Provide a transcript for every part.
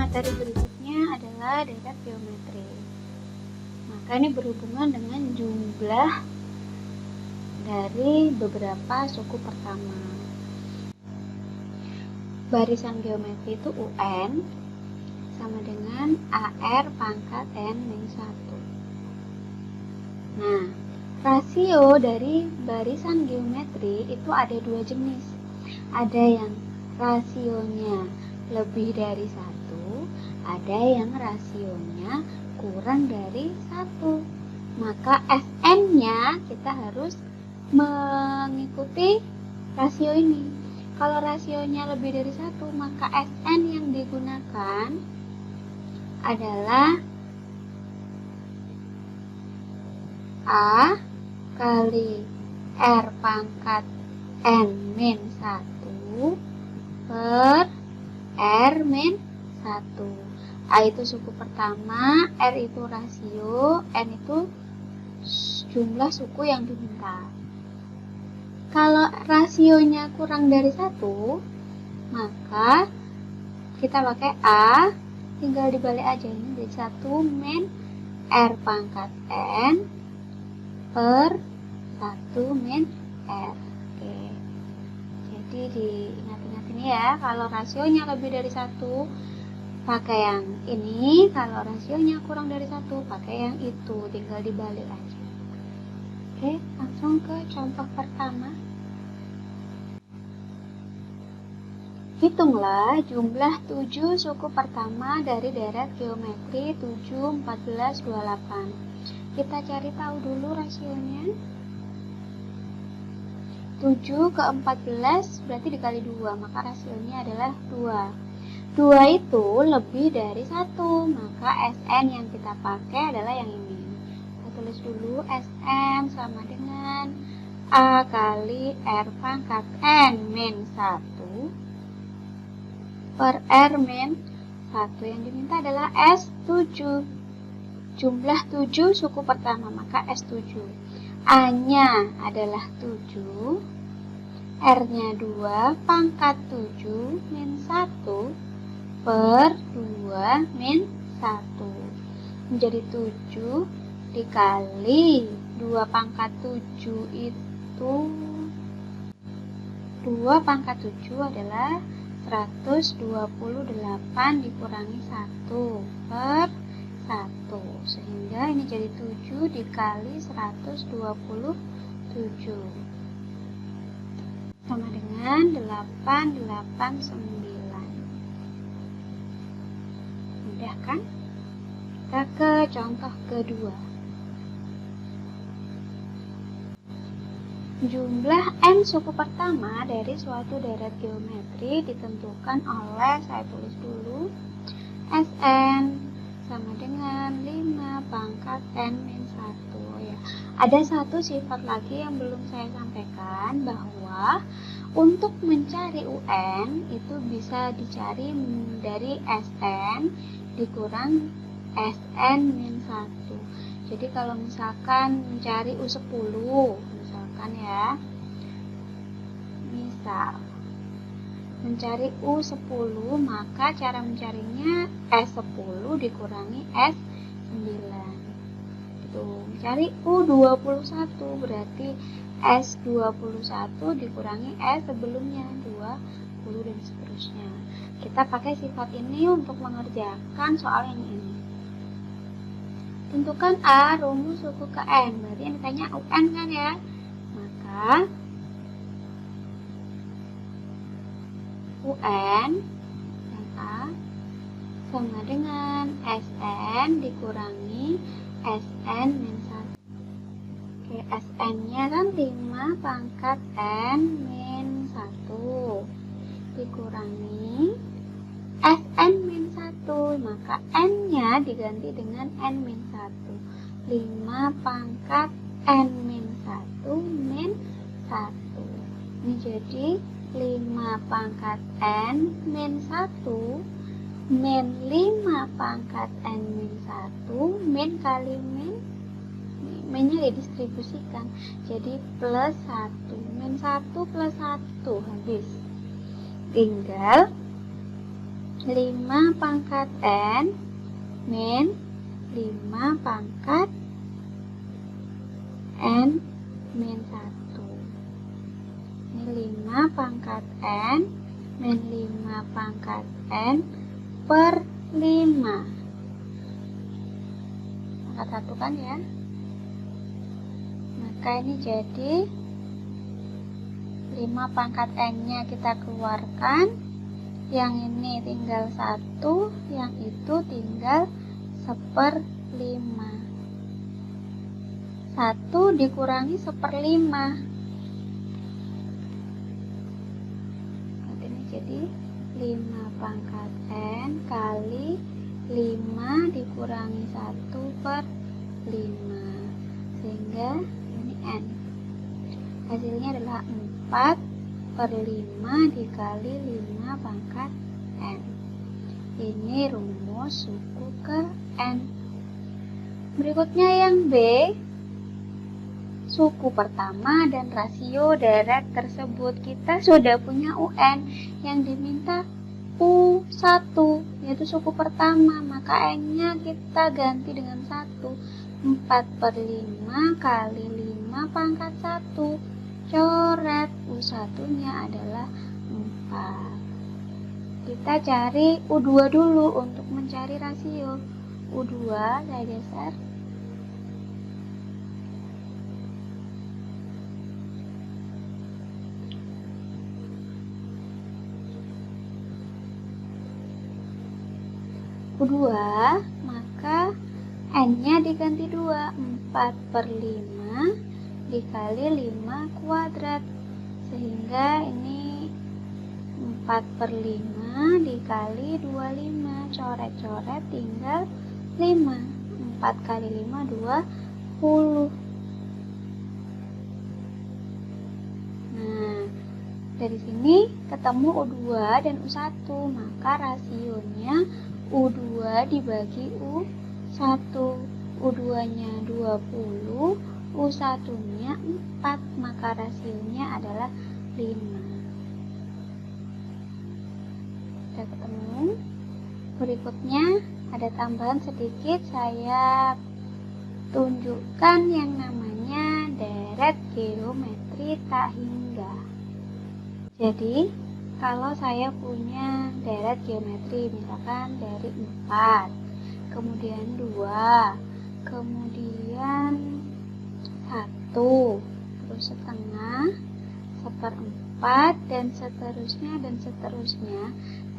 materi berikutnya adalah deret geometri. Maka ini berhubungan dengan jumlah dari beberapa suku pertama. Barisan geometri itu UN sama dengan AR pangkat N-1. Nah, rasio dari barisan geometri itu ada dua jenis. Ada yang rasionya lebih dari 1, ada yang rasionya kurang dari 1. Maka Sn-nya kita harus mengikuti rasio ini. Kalau rasionya lebih dari 1, maka Sn yang digunakan adalah A kali R pangkat N-1 per R min 1. A itu suku pertama, R itu rasio, N itu jumlah suku yang diminta. Kalau rasionya kurang dari 1, maka kita pakai A, tinggal dibalik aja ini jadi 1 min R pangkat N per 1 min R. Oke. Jadi diingat-ingat ini ya, kalau rasionya lebih dari 1 pakai yang ini, kalau rasionya kurang dari 1 pakai yang itu, tinggal dibalik aja. Oke, langsung ke contoh pertama. Hitunglah jumlah 7 suku pertama dari deret geometri 7, 14, 28. Kita cari tahu dulu rasionya. 7 ke 14 berarti dikali 2, maka rasionya adalah 2. 2 itu lebih dari 1, maka Sn yang kita pakai adalah yang ini. Kita tulis dulu Sn sama dengan A kali R pangkat N min 1 per R min 1. Yang diminta adalah S7. Jumlah 7 suku pertama, maka S7. A-nya adalah 7, R-nya 2, pangkat 7 min 1 per 2 min 1. Menjadi 7 dikali 2 pangkat 7 itu 2 pangkat 7 adalah 128 dikurangi 1 per 1, sehingga ini jadi 7 dikali 127 sama dengan 889. Mudah kan? Kita ke contoh kedua. Jumlah n suku pertama dari suatu deret geometri ditentukan oleh, saya tulis dulu, Sn sama dengan 5 pangkat N min 1 ya. Ada satu sifat lagi yang belum saya sampaikan, bahwa untuk mencari UN itu bisa dicari dari Sn dikurang Sn min 1. Jadi kalau misalkan mencari U10, misalkan ya, misal mencari U10, maka cara mencarinya S10 dikurangi S9. Itu mencari U21 berarti S21 dikurangi S sebelumnya 20 dan seterusnya. Kita pakai sifat ini untuk mengerjakan soal yang ini. Tentukan A rumus suku ke N, berarti yang ditanya UN kan ya. Maka UN dan A sama dengan Sn dikurangi Sn min 1. Oke, Sn-nya kan 5 pangkat N min 1 dikurangi Sn min 1, maka N-nya diganti dengan N min 1. 5 pangkat N min 1 min 1. Ini jadi 5 pangkat N min 1 min 5 pangkat N min 1 min kali min, minnya didistribusikan jadi plus 1, min 1 plus 1 habis. Tinggal 5 pangkat N min 5 pangkat N min 1. Ini 5 pangkat N min 5 pangkat N per 5. Pangkat 1 kan ya. Maka ini jadi 5 pangkat N-nya kita keluarkan. Yang ini tinggal 1, yang itu tinggal 1/5. 1 dikurangi 1/5. Ini jadi 5 pangkat N kali 5 dikurangi 1/5. Sehingga ini N. Hasilnya adalah 4/5 dikali 5 pangkat N. Ini rumus suku ke N. Berikutnya yang B. Suku pertama dan rasio deret tersebut. Kita sudah punya UN. Yang diminta U1, yaitu suku pertama. Maka N-nya kita ganti dengan 1. 4/5 kali 5 pangkat 1. Coret, U1-nya adalah 4. Kita cari U2 dulu untuk mencari rasio. U2 saya geser. U2, maka N-nya diganti 2. 4/5 dikali 5 kuadrat. Sehingga ini 4/5 dikali 25. Coret-coret tinggal 5. 4 kali 5, 20. Nah, dari sini ketemu U2 dan U1. Maka rasionya U2 dibagi U1. U2-nya 20, U1-nya 4. Maka rasionya adalah 5. Sudah ketemu. Berikutnya ada tambahan sedikit, saya tunjukkan yang namanya deret geometri tak hingga. Jadi kalau saya punya deret geometri misalkan dari 4, kemudian 2, kemudian 1, terus setengah, 1/4, dan seterusnya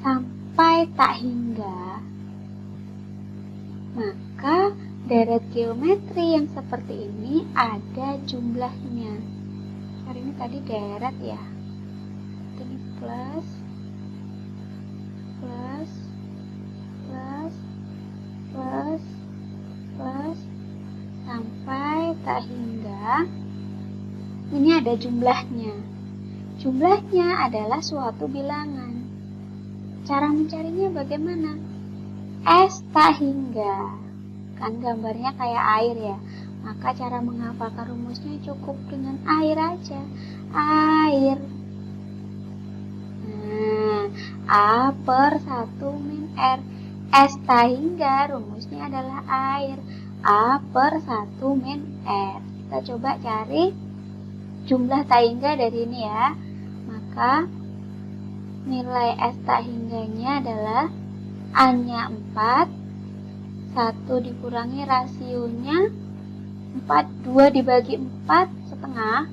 sampai tak hingga, maka deret geometri yang seperti ini ada jumlahnya. Hari ini tadi deret ya, ini plus sampai tak hingga. Ini ada jumlahnya. Jumlahnya adalah suatu bilangan. Cara mencarinya bagaimana? S tak hingga. Kan gambarnya kayak air ya. Maka cara menghafalkan rumusnya cukup dengan air aja. Air. Nah, A per 1 min R. S tak hingga rumusnya adalah air. A per 1 min R. Kita coba cari jumlah tak hingga dari ini ya. Maka nilai S tak hingganya adalah A-nya 4, 1 dikurangi rasionya 4, 2 dibagi 4, setengah.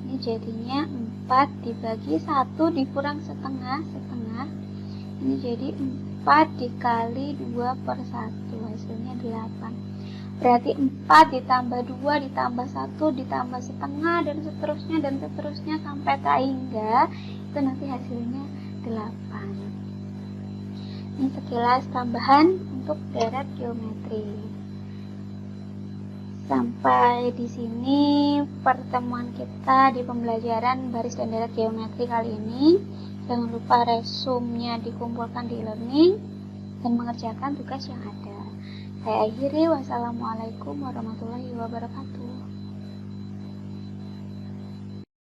Ini jadinya 4 dibagi 1 dikurang setengah. Ini jadi 4 dikali 2 per 1, hasilnya 8. Berarti 4 ditambah 2 ditambah 1 ditambah setengah dan seterusnya sampai tak hingga. Itu nanti hasilnya 8. Ini sekilas tambahan untuk deret geometri. Sampai di sini pertemuan kita di pembelajaran baris dan deret geometri kali ini. Jangan lupa resumenya dikumpulkan di e-learning dan mengerjakan tugas yang ada. Saya akhiri, wassalamualaikum warahmatullahi wabarakatuh.